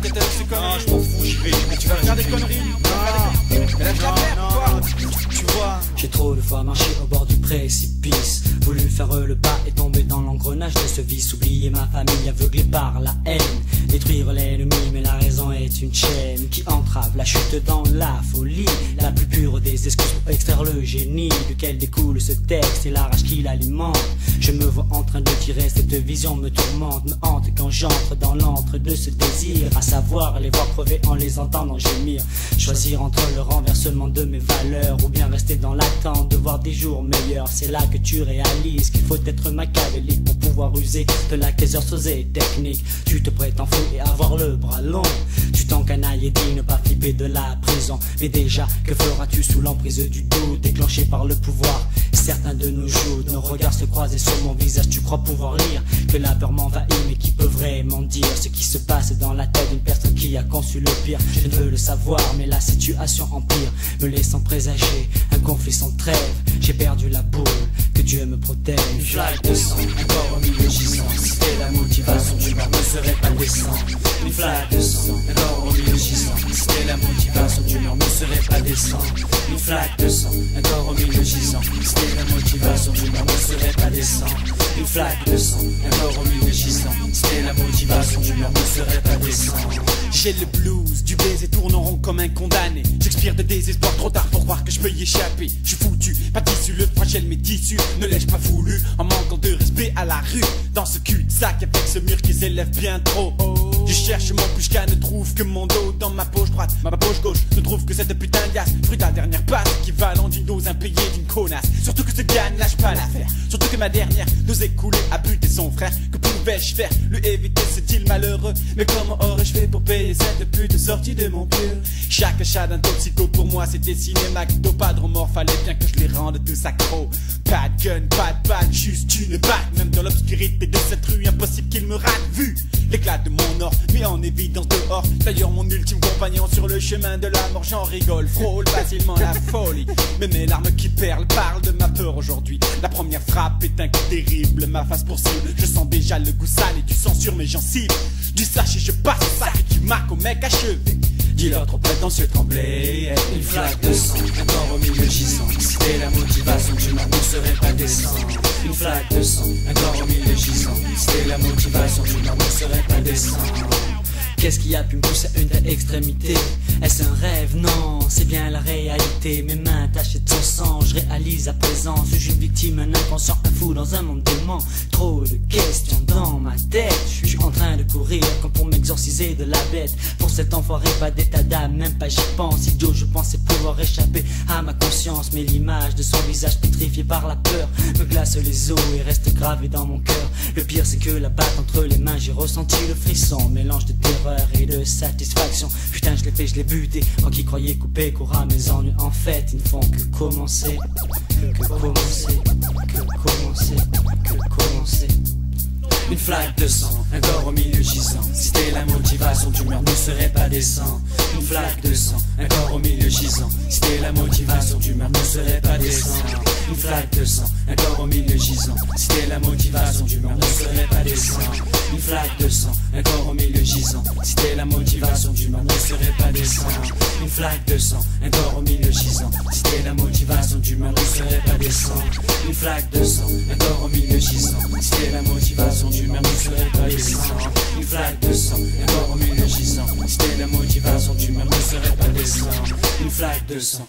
tête avec ces conneries. Non, je m'en fous, j'y vais. Mais tu vas faire des conneries. Mais lâche la terre, quoi. Tu vois. J'ai trop de fois marché au bord du précipice, voulu faire le pas et tomber dans l'engrenage de ce vice. Oublier ma famille aveuglée par la haine, détruire l'ennemi, mais la raison est une chaîne qui entrave la chute dans la folie. La plus pure des excuses pour extraire le génie duquel découle ce texte et la rage qui l'alimente. Je me vois en train de tirer, cette vision me tourmente, me hante quand j'entre dans l'antre de ce désir, à savoir les voir crever en les entendant gémir. Choisir entre le renversement de mes valeurs ou bien rester dans l'attente de voir des jours meilleurs. C'est là que tu réalises qu'il faut être machiavélique pour pouvoir user de la caisseuse et technique. Tu te prétends fou et avoir le bras long, tu t'encanailles et dis ne pas flipper de la prison. Mais déjà, que feras-tu sous l'emprise du doute déclenché par le pouvoir? Certains de nos jours, nos regards se croisent et sur mon visage tu crois pouvoir lire que la peur m'envahit, mais qui peut vraiment dire ce qui se passe dans la tête d'une personne qui a conçu le pire? Je ne veux le savoir, mais la situation empire, me laissant présager un conflit sans trêve. J'ai perdu la boule, que Dieu me protège. Une flaque de sang, un corps au milieu gisant. Si c'était la motivation du meurtre, ne serait pas décent. Une flaque de sang, un corps au milieu gisant. Si c'était la motivation du meurtre, ne serait pas décent. Une flaque de sang, un corps au milieu gisant. Si c'était la motivation du meurtre, ne serait pas décent. Une flaque de sang, un corps au milieu gisant. Si c'était la motivation du meurtre, ne serait pas décent. J'ai le blues, du baiser tourne en rond comme un condamné. J'expire de désespoir, trop tard pour croire que je peux y échapper. Je suis foutu, pas tissu, le fragile mes tissus ne l'ai-je pas voulu, en manquant de respect à la rue. Dans ce cul-de-sac avec ce mur qui s'élève bien trop. Je cherche mon pushka, ne trouve que mon dos dans ma poche droite. Ma poche gauche ne trouve que cette putain de liasse. Fruit ta dernière passe, équivalent d'une dose impayée d'une connasse. Surtout que ce gars ne lâche pas l'affaire. Surtout que ma dernière dose écoulée a buté son frère. Que pouvais-je faire, lui éviter ce-t-il malheureux? Mais comment aurais-je fait pour payer cette pute sortie de mon pur? Chaque achat d'un toxico pour moi c'était cinémacto. Pas de remords, fallait bien que je les rende tous accros. Pas de gun, pas de balle, juste une balle. Même dans l'obscurité de cette rue, impossible qu'il me rate. Vu l'éclat de mon or, mis en évidence dehors. D'ailleurs mon ultime compagnon sur le chemin de la mort, j'en rigole, frôle facilement la folie. Mais mes larmes qui perlent parlent de ma peur aujourd'hui. La première frappe est un coup terrible, ma face pour cible. Je sens déjà le goût sale et du sang sur mes gencives. Du sachet je passe au sac et tu marques au mec achevé. Dis-leur trop prétentieux trembler. Une flaque de sang, un corps au milieu gisant. Si c'était la motivation du meurtre, ne serait pas décent. Une flaque de sang, un corps au milieu gisant. Si c'était la motivation du meurtre, ne serait pas décent. Qu'est-ce qui a pu me pousser à une telle extrémité? Est-ce un rêve? Non, c'est bien la réalité. Mes mains tachées de son sang, je réalise à présent. Suis-je une victime, un inconscient, un fou dans un monde dément? Trop de questions dans ma tête. Je suis en train de courir comme pour m'exorciser de la bête. Pour cet enfoiré, pas d'état d'âme, même pas j'y pense. Idiot, je pensais pouvoir échapper à ma conscience. Mais l'image de son visage pétrifié par la peur me glace les os et reste gravé dans mon cœur. Le pire c'est que la batte entre les mains, j'ai ressenti le frisson. Mélange de terreur et de satisfaction. Putain je l'ai fait, je l'ai buté. Moi qui croyais couper court à mes ennuis, en fait ils ne font que commencer. Que commencer. Une flaque de sang, un corps au milieu gisant. Si c'était la motivation du meurtre, ne serait pas décent. Une flaque de sang, un corps au milieu gisant. Si c'était la motivation du meurtre, ne serait pas décent. Une flaque de sang, un corps au milieu gisant. Si c'était la motivation du meurtre, ne serait pas décent. Une flaque de sang, un corps au milieu gisant. Si c'était la motivation du meurtre, ne serait pas décent. Une flaque de sang, un corps au milieu gisant. Si c'était la motivation du meurtre, ne serait pas décent. Une flaque de sang, un corps au milieu gisant. Si c'était la motivation du meurtre, ne serait pas décent. Une flaque de sang, un corps au milieu gisant. Si c'était la motivation du meurtre, ne serait pas décent. Une flaque de sang.